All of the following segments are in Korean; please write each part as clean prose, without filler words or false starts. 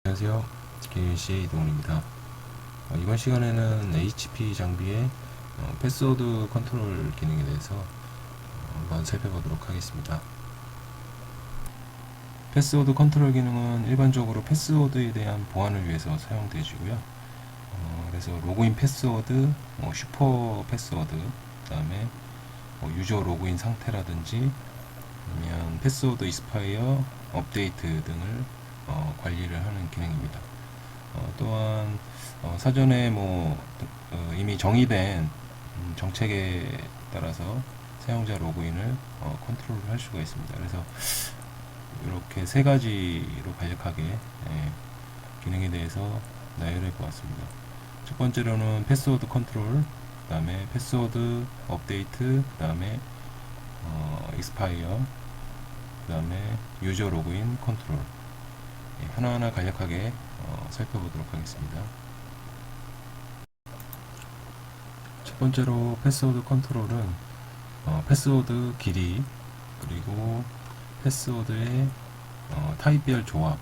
안녕하세요. KC 이동훈입니다. 이번 시간에는 HP 장비의 패스워드 컨트롤 기능에 대해서 한번 살펴보도록 하겠습니다. 패스워드 컨트롤 기능은 일반적으로 패스워드에 대한 보안을 위해서 사용되지고요. 그래서 로그인 패스워드, 슈퍼 패스워드, 그 다음에 유저 로그인 상태라든지 아니면 패스워드 익스파이어, 업데이트 등을 관리를 하는 기능입니다. 또한 사전에 이미 정의된 정책에 따라서 사용자 로그인을 컨트롤을 할 수가 있습니다. 그래서 이렇게 세 가지로 간략하게 기능에 대해서 나열해 보았습니다. 첫 번째로는 패스워드 컨트롤, 그 다음에 패스워드 업데이트, 그 다음에 익스파이어, 그 다음에 유저 로그인 컨트롤, 하나하나 간략하게 살펴보도록 하겠습니다. 첫 번째로 패스워드 컨트롤은 패스워드 길이, 그리고 패스워드의 타입별 조합,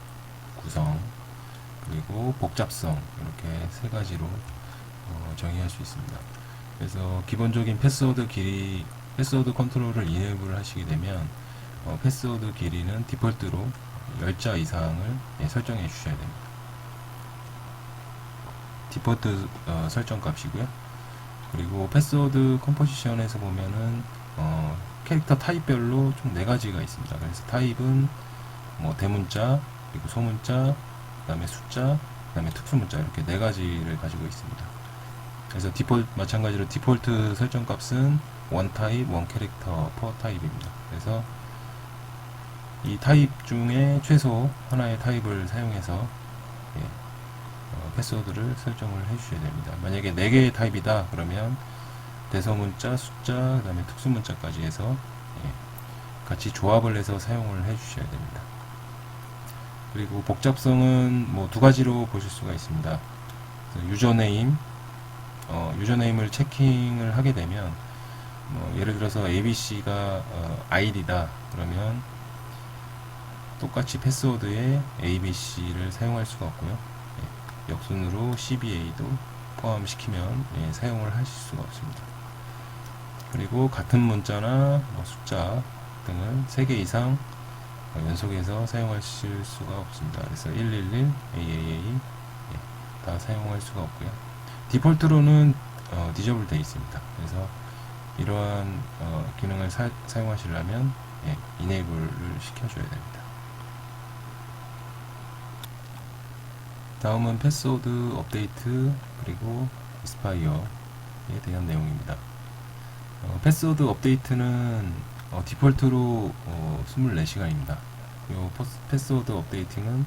구성, 그리고 복잡성, 이렇게 세 가지로 정의할 수 있습니다. 그래서 기본적인 패스워드 길이, 패스워드 컨트롤을 이네이블 하시게 되면 패스워드 길이는 디폴트로 10자 이상을 설정해 주셔야 됩니다. 디폴트 설정 값이고요. 그리고 패스워드 컴포지션에서 보면은 캐릭터 타입별로 총 4가지가 있습니다. 그래서 타입은 대문자, 그리고 소문자, 그 다음에 숫자, 그 다음에 특수문자, 이렇게 4가지를 가지고 있습니다. 그래서 마찬가지로 디폴트 설정 값은 원 타입, 원 캐릭터 퍼 타입입니다. 그래서 이 타입 중에 최소 하나의 타입을 사용해서 패스워드를 설정을 해주셔야 됩니다. 만약에 4개의 타입이다 그러면 대소문자, 숫자, 그 다음에 특수문자까지 해서 같이 조합을 해서 사용을 해주셔야 됩니다. 그리고 복잡성은 2가지로 보실 수가 있습니다. 유저네임, 유저네임을 체킹을 하게 되면 예를 들어서 ABC가 id다 그러면 똑같이 패스워드에 ABC를 사용할 수가 없고요. 역순으로 CBA도 포함시키면 사용을 하실 수가 없습니다. 그리고 같은 문자나 숫자 등을 3개 이상 연속해서 사용하실 수가 없습니다. 그래서 111, AAA 다 사용할 수가 없고요. 디폴트로는 디저블 되어 있습니다. 그래서 이러한 기능을 사용하시려면 이네이블을 시켜줘야 됩니다. 다음은 패스워드 업데이트 그리고 익스파이어에 대한 내용입니다. 패스워드 업데이트는 디폴트로 24시간입니다. 이 패스워드 업데이팅은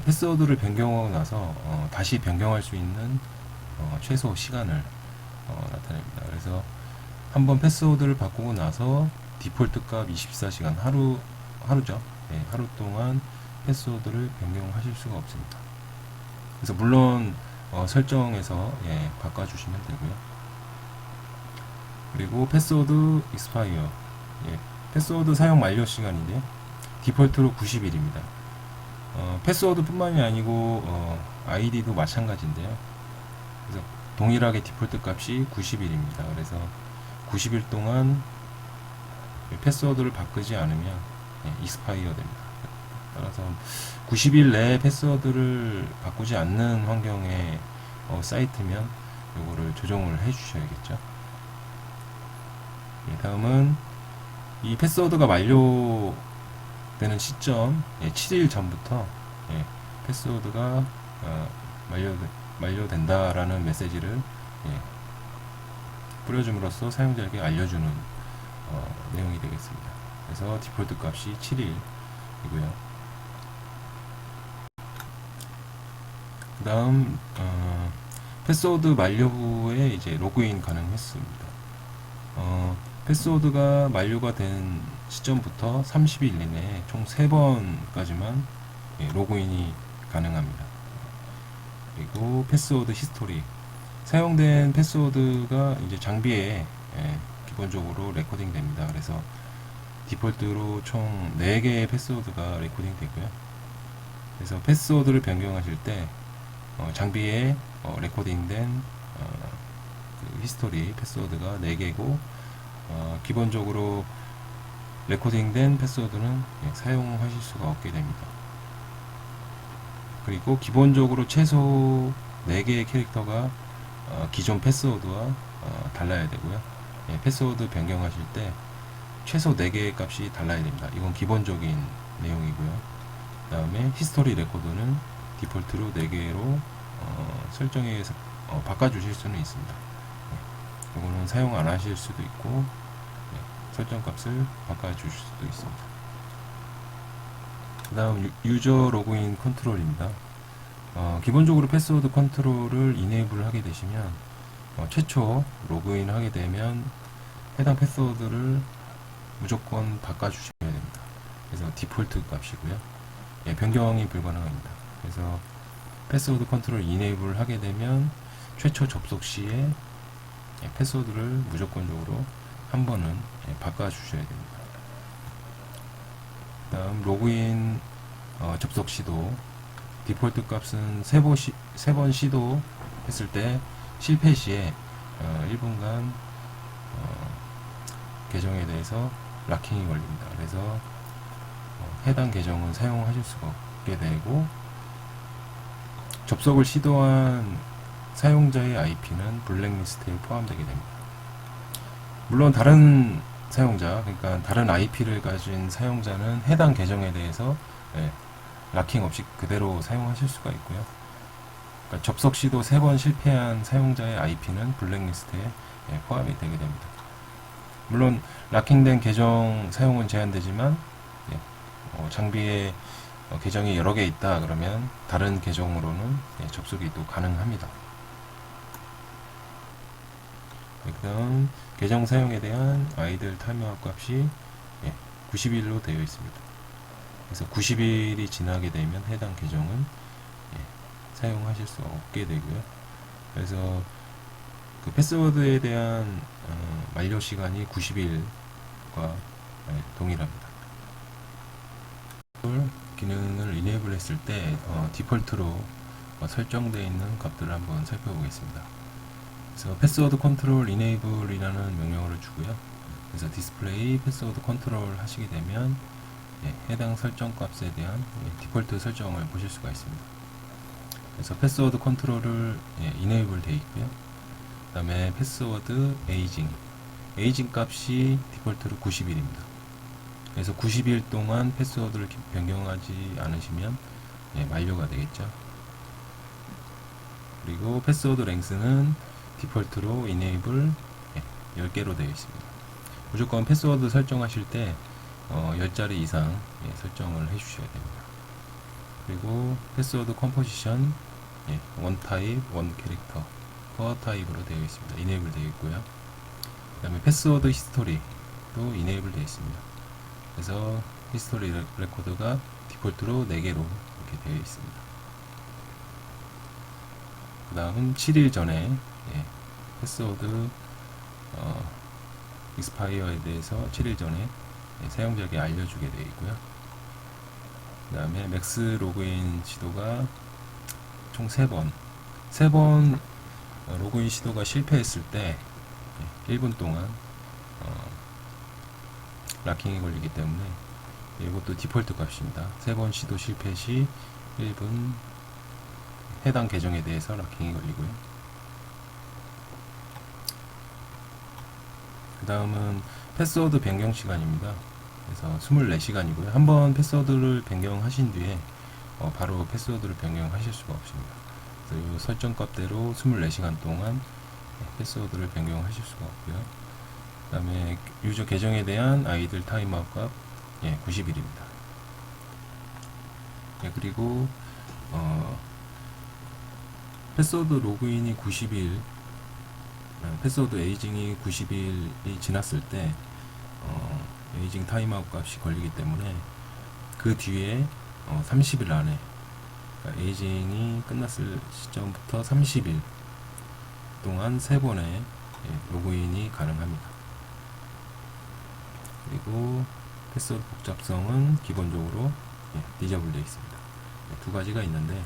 패스워드를 변경하고 나서 다시 변경할 수 있는 최소 시간을 나타냅니다. 그래서 한번 패스워드를 바꾸고 나서 디폴트 값 24시간, 하루죠. 하루 동안 패스워드를 변경하실 수가 없습니다. 그래서 물론 설정에서 바꿔주시면 되고요. 그리고 패스워드 익스파이어, 패스워드 사용 만료 시간인데 디폴트로 90일입니다. 패스워드 뿐만이 아니고 아이디도 마찬가지인데요. 그래서 동일하게 디폴트 값이 90일입니다. 그래서 90일 동안 패스워드를 바꾸지 않으면 익스파이어 됩니다. 따라서 90일 내에 패스워드를 바꾸지 않는 환경의 사이트면 이거를 조정을 해 주셔야겠죠. 다음은 이 패스워드가 만료되는 시점 7일 전부터 패스워드가 만료된다라는 메시지를 뿌려줌으로써 사용자에게 알려주는 내용이 되겠습니다. 그래서 디폴트 값이 7일이고요. 그 다음 패스워드 만료 후에 이제 로그인 가능했습니다. 패스워드가 만료가 된 시점부터 30일 이내에 총 3번까지만 로그인이 가능합니다. 그리고 패스워드 히스토리, 사용된 패스워드가 이제 장비에 기본적으로 레코딩 됩니다. 그래서 디폴트로 총 4개의 패스워드가 레코딩 되고요. 그래서 패스워드를 변경하실 때 장비에 레코딩된 그 히스토리 패스워드가 4개고 기본적으로 레코딩된 패스워드는 사용하실 수가 없게 됩니다. 그리고 기본적으로 최소 4개의 캐릭터가 기존 패스워드와 달라야 되고요. 패스워드 변경하실 때 최소 4개의 값이 달라야 됩니다. 이건 기본적인 내용이고요. 그 다음에 히스토리 레코드는 디폴트로 4개로 설정해서 바꿔주실 수는 있습니다. 이거는 사용 안 하실 수도 있고 설정 값을 바꿔주실 수도 있습니다. 그 다음 유저 로그인 컨트롤입니다. 기본적으로 패스워드 컨트롤을 이네이블 하게 되시면 최초 로그인 하게 되면 해당 패스워드를 무조건 바꿔주셔야 됩니다. 그래서 디폴트 값이고요. 변경이 불가능합니다. 그래서 패스워드 컨트롤 이네이블 하게 되면 최초 접속 시에 패스워드를 무조건적으로 한 번은 바꿔주셔야 됩니다. 다음 로그인 접속 시도 디폴트 값은 3번 시도했을 때 실패 시에 1분간 계정에 대해서 락킹이 걸립니다. 그래서 해당 계정은 사용하실 수가 없게 되고 접속을 시도한 사용자의 IP는 블랙리스트에 포함되게 됩니다. 물론 다른 사용자, 그러니까 다른 IP를 가진 사용자는 해당 계정에 대해서 락킹 없이 그대로 사용하실 수가 있고요. 그러니까 접속 시도 3번 실패한 사용자의 IP는 블랙리스트에 포함이 되게 됩니다. 물론 락킹된 계정 사용은 제한되지만 장비에 계정이 여러 개 있다 그러면 다른 계정으로는 접속이 또 가능합니다. 그다음 계정 사용에 대한 아이들 타임아웃 값이 90일로 되어 있습니다. 그래서 90일이 지나게 되면 해당 계정은 사용하실 수 없게 되고요. 그래서 그 패스워드에 대한 만료 시간이 90일과 동일합니다. 기능을 이네이블 했을 때 디폴트로 설정되어 있는 값들을 한번 살펴보겠습니다. 그래서 패스워드 컨트롤 이네이블이라는 명령어를 주고요. 그래서 디스플레이 패스워드 컨트롤 하시게 되면 해당 설정 값에 대한 디폴트 설정을 보실 수가 있습니다. 그래서 패스워드 컨트롤을 이네이블 되어 있고요. 그 다음에 패스워드 에이징 값이 디폴트로 90일입니다. 그래서 90일 동안 패스워드를 변경하지 않으시면 만료가 되겠죠. 그리고 패스워드 랭스는 디폴트로 이네이블 10개로 되어 있습니다. 무조건 패스워드 설정하실 때 10자리 이상 설정을 해주셔야 됩니다. 그리고 패스워드 컴포지션 원 타입, 원 캐릭터, 코어 타입으로 되어 있습니다. 이네이블 되어 있고요. 그 다음에 패스워드 히스토리도 이네이블 되어 있습니다. 그래서 히스토리 레코드가 디폴트로 4개로 이렇게 되어 있습니다. 그 다음은 7일 전에 패스워드 익스파이어에 대해서 7일 전에 사용자에게 알려주게 되어 있고요. 그 다음에 맥스 로그인 시도가 총 3번 로그인 시도가 실패했을 때 1분 동안 락킹이 걸리기 때문에 이것도 디폴트 값입니다. 3번 시도 실패 시 1분 해당 계정에 대해서 락킹이 걸리고요. 그 다음은 패스워드 변경 시간입니다. 그래서 24시간이고요. 한번 패스워드를 변경하신 뒤에 바로 패스워드를 변경하실 수가 없습니다. 그래서 이 설정 값대로 24시간 동안 패스워드를 변경하실 수가 없고요. 그 다음에 유저 계정에 대한 아이들 타임아웃 값 90일입니다. 그리고 패스워드 로그인이 90일 패스워드 에이징이 90일이 지났을 때 에이징 타임아웃 값이 걸리기 때문에 그 뒤에 30일 안에 그러니까 에이징이 끝났을 시점부터 30일 동안 3번의 로그인이 가능합니다. 그리고 패스워드 복잡성은 기본적으로 디저블 되어 있습니다. 두 가지가 있는데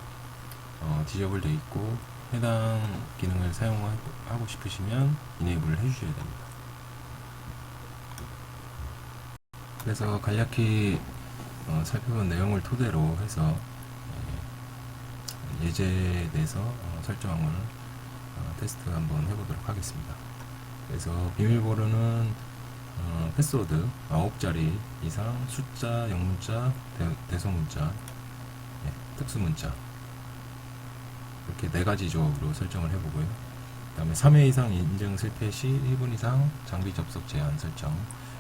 디저블 되어 있고 해당 기능을 사용하고 싶으시면 이네이블을 해주셔야 됩니다. 그래서 간략히 살펴본 내용을 토대로 해서 예제에 대해서 설정을 테스트 한번 해보도록 하겠습니다. 그래서 비밀번호는 패스워드 9자리 이상 숫자, 영문자, 대소문자, 특수문자 이렇게 4가지 조합으로 설정을 해보고요. 그 다음에 3회 이상 인증 실패 시 1분 이상 장비 접속 제한 설정.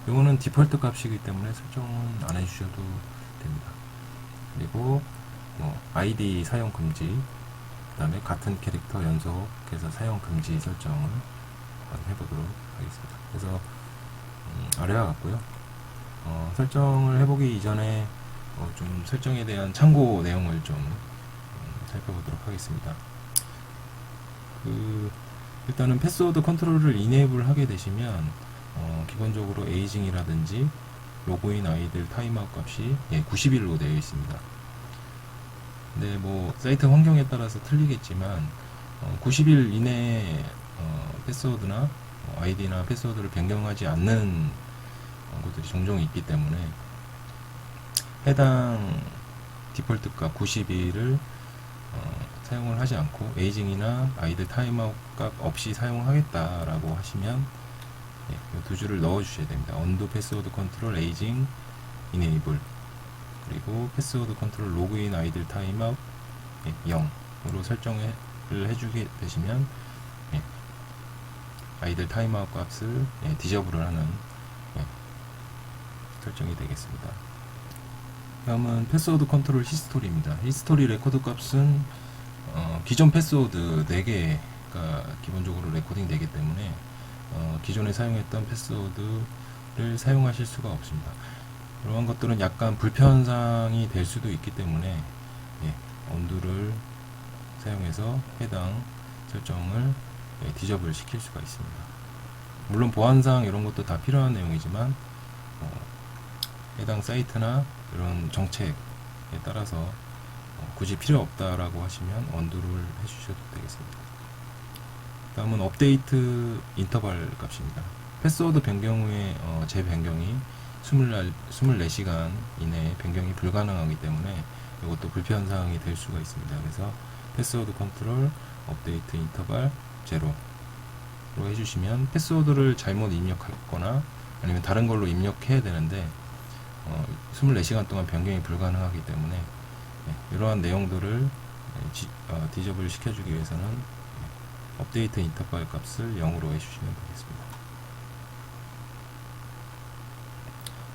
이거는 디폴트 값이기 때문에 설정은 안 해주셔도 됩니다. 그리고 아이디 사용 금지, 그 다음에 같은 캐릭터 연속해서 사용 금지 설정을 해보도록 하겠습니다. 그래서 아래와 같고요. 설정을 해보기 이전에 좀 설정에 대한 참고 내용을 좀 살펴보도록 하겠습니다. 일단은 패스워드 컨트롤을 이네이블 하게 되시면 기본적으로 에이징이라든지 로그인 아이들 타임아웃 값이 90일로 되어 있습니다. 근데 사이트 환경에 따라서 틀리겠지만 90일 이내에 패스워드나 아이디나 패스워드를 변경하지 않는 것들이 종종 있기 때문에 해당 디폴트 값 90일을 사용을 하지 않고 에이징이나 아이들 타임아웃 값 없이 사용하겠다라고 하시면 이 두 줄을 넣어 주셔야 됩니다. 언두 패스워드 컨트롤 에이징 이네이블, 그리고 패스워드 컨트롤 로그인 아이들 타임아웃 0으로 설정을 해주게 되시면 아이들 타임아웃 값을 디저블을 하는 설정이 되겠습니다. 다음은 패스워드 컨트롤 히스토리입니다. 히스토리 레코드 값은 기존 패스워드 4개가 기본적으로 레코딩 되기 때문에 기존에 사용했던 패스워드를 사용하실 수가 없습니다. 이러한 것들은 약간 불편사항이 될 수도 있기 때문에 언두를 사용해서 해당 설정을 디저블 시킬 수가 있습니다. 물론 보안상 이런 것도 다 필요한 내용이지만 해당 사이트나 이런 정책에 따라서 굳이 필요 없다라고 하시면 언두를 해주셔도 되겠습니다. 다음은 업데이트 인터벌 값입니다. 패스워드 변경 후에 재변경이 24시간 이내에 변경이 불가능하기 때문에 이것도 불편사항이 될 수가 있습니다. 그래서 패스워드 컨트롤 업데이트 인터벌 제로로 해주시면 패스워드를 잘못 입력했거나 아니면 다른 걸로 입력해야 되는데 24시간 동안 변경이 불가능하기 때문에 이러한 내용들을 디저블 시켜주기 위해서는 업데이트 인터벌 값을 0으로 해주시면 되겠습니다.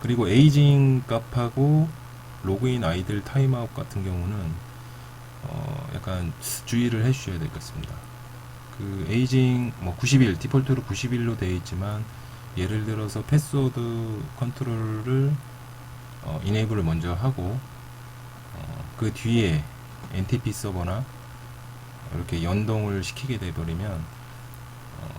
그리고 에이징 값하고 로그인 아이들 타임아웃 같은 경우는 약간 주의를 해주셔야 되겠습니다. 그 에이징 90일 디폴트로 90일로 되어 있지만 예를 들어서 패스워드 컨트롤을 이네이블을 먼저 하고 그 뒤에 NTP 서버나 이렇게 연동을 시키게 되버리면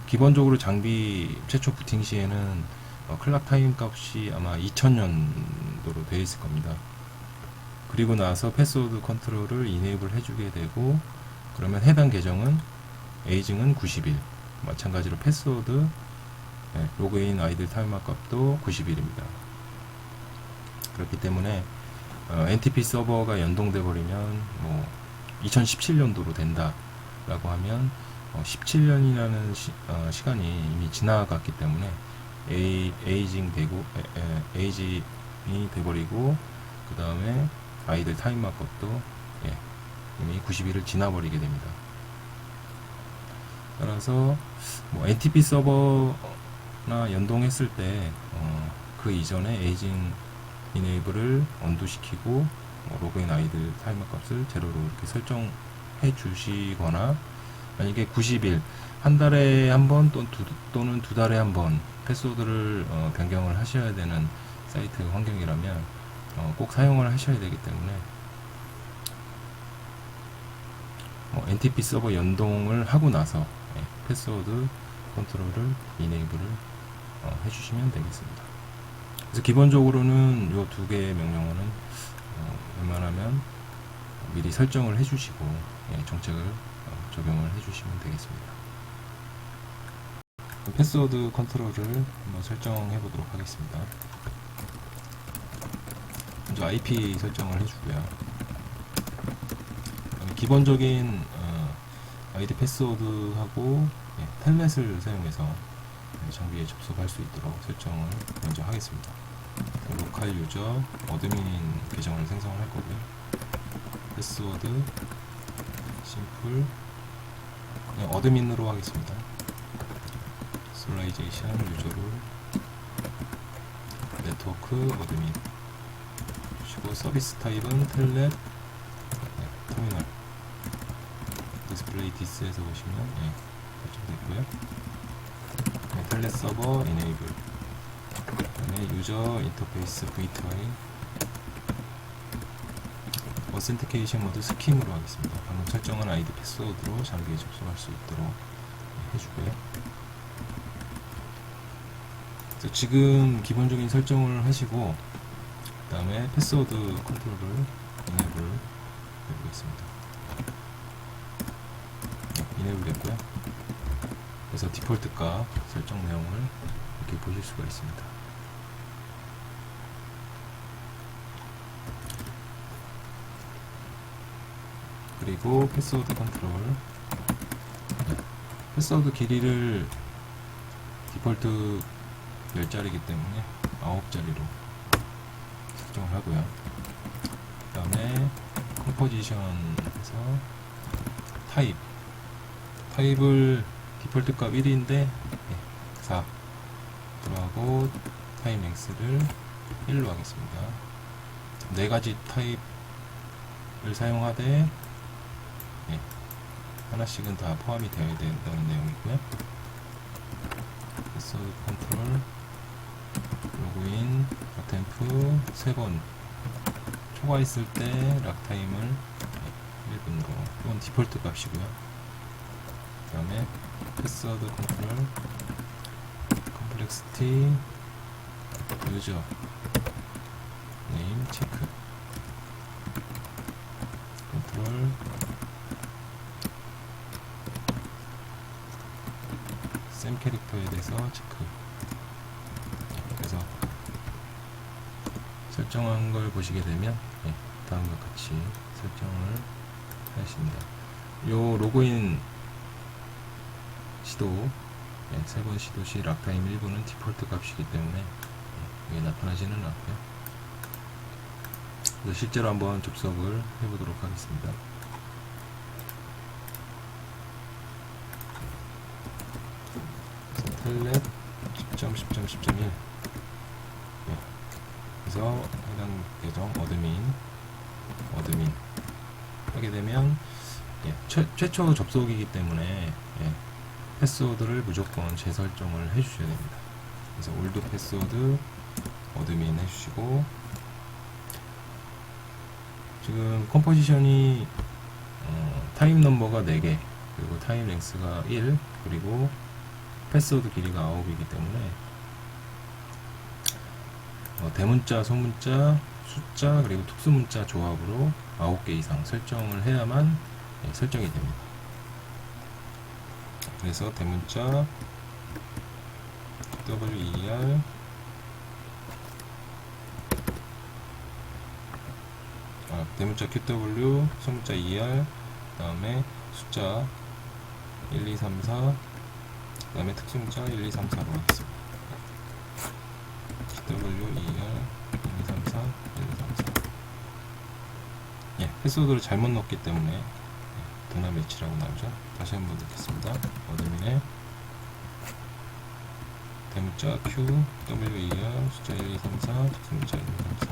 기본적으로 장비 최초 부팅 시에는 클락 타임 값이 아마 2000년도로 되어 있을 겁니다. 그리고 나서 패스워드 컨트롤을 이네이블 해주게 되고 그러면 해당 계정은 에이징은 90일, 마찬가지로 패스워드 로그인 아이들 타임아웃 값도 90일입니다. 그렇기 때문에 NTP 서버가 연동돼 버리면 2017년도로 된다 라고 하면 17년이라는 시간이 이미 지나갔기 때문에 에이징이 돼버리고 그 다음에 아이들 타임아웃 값도 이미 90일을 지나버리게 됩니다. 따라서 NTP 서버나 연동했을 때 그 이전에 에이징 이네이블을 언두 시키고 로그인 아이들 타임아웃 값을 제로로 이렇게 설정해 주시거나, 만약에 90일 한 달에 한 번 또는 두 달에 한 번 패스워드를 변경을 하셔야 되는 사이트 환경이라면 꼭 사용을 하셔야 되기 때문에 NTP 서버 연동을 하고 나서 패스워드 컨트롤을 이네이블을 해주시면 되겠습니다. 그래서 기본적으로는 이 두 개의 명령어는 웬만하면 미리 설정을 해주시고 정책을 적용을 해주시면 되겠습니다. 패스워드 컨트롤을 한번 설정해 보도록 하겠습니다. 먼저 IP 설정을 해주고요. 기본적인 아이디 패스워드하고 텔넷을 사용해서 장비에 접속할 수 있도록 설정을 먼저 하겠습니다. 로컬 유저 어드민 계정을 생성을 할 거고요. 패스워드 심플 그냥 어드민으로 하겠습니다. 솔라이제이션 유저로 네트워크 어드민 주시고 서비스 타입은 텔넷 터미널 디스플레이 디스에서 보시면 설정됐고요. 텔넷 서버 이네이블 그다음에 유저 인터페이스 V2i 어센티케이션 모드 스킴으로 하겠습니다. 방금 설정한 아이디 패스워드로 장비에 접속할 수 있도록 해주고요. 그래서 지금 기본적인 설정을 하시고 그 다음에 패스워드 컨트롤을 이네이블 해보겠습니다. 이네이블 됐고요. 그래서 디폴트 값 설정 내용을 이렇게 보실 수가 있습니다. 그리고 패스워드 컨트롤 패스워드 길이를 디폴트 10자리이기 때문에 9자리로 설정을 하고요. 그 다음에 컴포지션에서 타입을 디폴트 값 1인데 4 들어가고 타임 랭스를 1로 하겠습니다. 4가지 타입을 사용하되 하나씩은 다 포함이 되어야 된다는 내용이고요. 패스워드 컨트롤 로그인 락템프 3번 초과했을 때 락타임을 1분으로 이건 디폴트 값이고요. 그 다음에 패스워드 컨트롤 컴플렉시티 유저 네임 체크 컨트롤 샘 캐릭터에 대해서 체크. 그래서 설정한 걸 보시게 되면 다음과 같이 설정을 하십니다. 요 로그인 시도 3번 시도 시 락타임 1분은 디폴트 값이기 때문에 이게 나타나지는 않고요. 그래서 실제로 한번 접속을 해보도록 하겠습니다. 텔넷 10.10.10.1 그래서 해당 계정 어드민 하게 되면 최초 접속이기 때문에 패스워드를 무조건 재설정을 해주셔야 됩니다. 그래서 올드 패스워드 어드민 해주시고 지금 컴포지션이 타임 넘버가 4개 그리고 타임 랭스가 1 그리고 패스워드 길이가 9이기 때문에 대문자, 소문자, 숫자 그리고 특수문자 조합으로 9개 이상 설정을 해야만 설정이 됩니다. 그래서 대문자 WER 대문자 QW 소문자 ER 그 다음에 숫자 1, 2, 3, 4 그 다음에 특수문자 1, 2, 3, 4로 하겠습니다. QW ER 1, 2, 3, 4 1, 2, 3, 4 패스워드를 잘못 넣었기 때문에 도나 매치라고 나오죠. 다시 한번 넣겠습니다. 어드민에 대문자 Q, WER, 숫자 1, 2, 3, 4, 특수문자 1, 2, 3, 4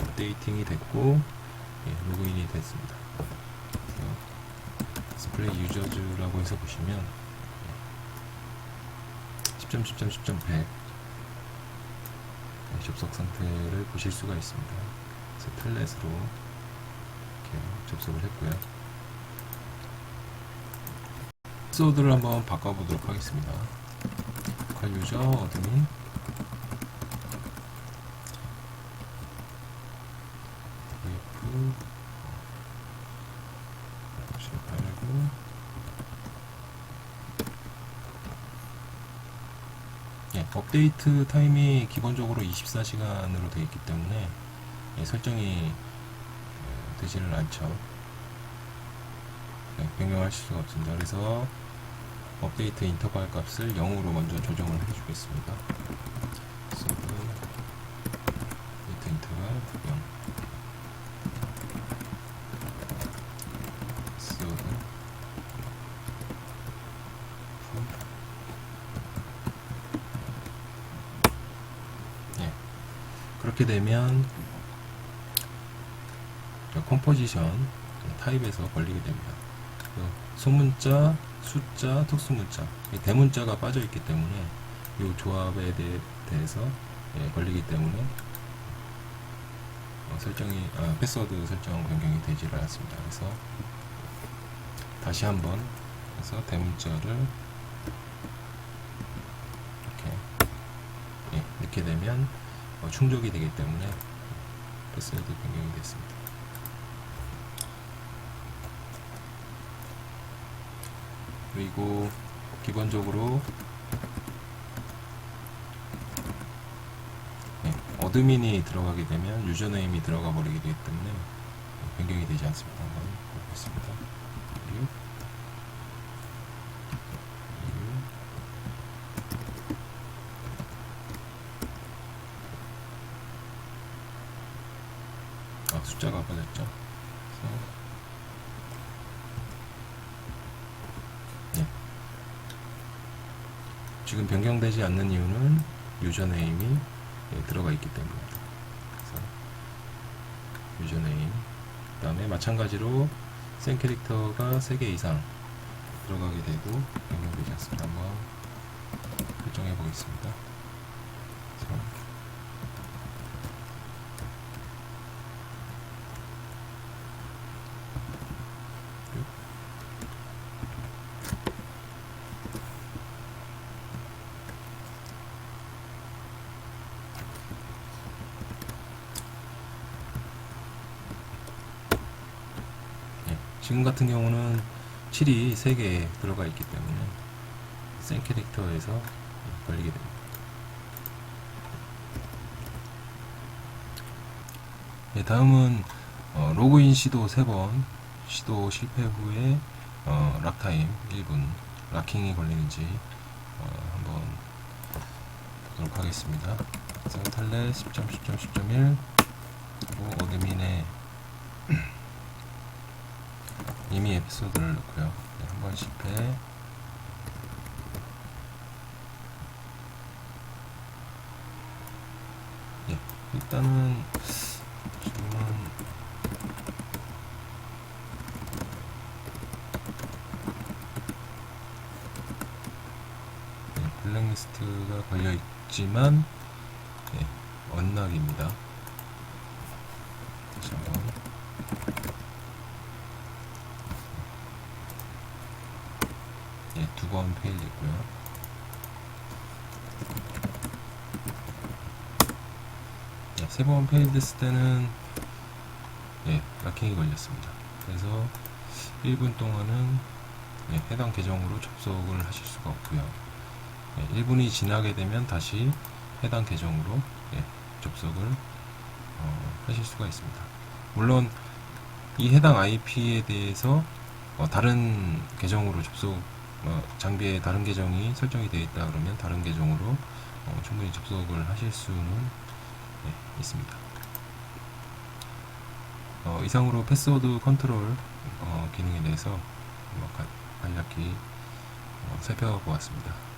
업데이팅이 됐고 로그인이 됐습니다. 디스플레이 유저즈라고 해서 보시면 10.10.10.100 접속 상태를 보실 수가 있습니다. 그래서 텔넷으로 이렇게 접속을 했고요. 패스워드를 한번 바꿔보도록 하겠습니다. 로컬 유저 어드민 팔고 예, 업데이트 타임이 기본적으로 24시간으로 되어 있기 때문에 예, 설정이 되지는 않죠. 네, 변경하실 수가 없습니다. 그래서 업데이트 인터벌 값을 0으로 먼저 조정을 해주겠습니다. 업데이트 인터벌 0. 네, 그렇게 되면 컴포지션 타입에서 걸리게 됩니다. 소문자, 숫자, 특수문자, 대문자가 빠져 있기 때문에 이 조합에 대해서 걸리기 때문에 설정이 패스워드 설정 변경이 되지를 않습니다. 그래서 다시 한번 해서 대문자를 이렇게 넣게 되면 충족이 되기 때문에 패스워드 변경이 됐습니다. 그리고 기본적으로 어드민이 들어가게 되면 유저네임이 들어가 버리게 되기 때문에 변경이 되지 않습니다. 한번 보겠습니다. 숫자가 빠졌죠. 지금 변경되지 않는 이유는 유저네임이 들어가 있기 때문입니다. 그래서 유저네임, 그 다음에 마찬가지로 센 캐릭터가 3개 이상 들어가게 되고 변경되지 않습니다. 한번 설정해 보겠습니다. 지금 같은 경우는 7이 3개 들어가 있기 때문에 센 캐릭터에서 걸리게 됩니다. 다음은 로그인 시도 3번 시도 실패 후에 락타임 1분 락킹이 걸리는지 한번 보도록 하겠습니다. 그래서 탈레 10.10.10.1 그리고 어드민의 이미 에피소드를 넣고요. 한번 실패. 일단은 지금은 블랙리스트가 걸려 있지만 언락입니다. 다시 한번. 두 번 페일 됐고요. 세 번 페일 됐을 때는 락킹이 걸렸습니다. 그래서 1분 동안은 해당 계정으로 접속을 하실 수가 없고요. 1분이 지나게 되면 다시 해당 계정으로 접속을 하실 수가 있습니다. 물론 이 해당 IP에 대해서 다른 계정으로 접속 장비에 다른 계정이 설정이 되어 있다 그러면 다른 계정으로 충분히 접속을 하실 수는 있습니다. 이상으로 패스워드 컨트롤 기능에 대해서 간략히 살펴보았습니다.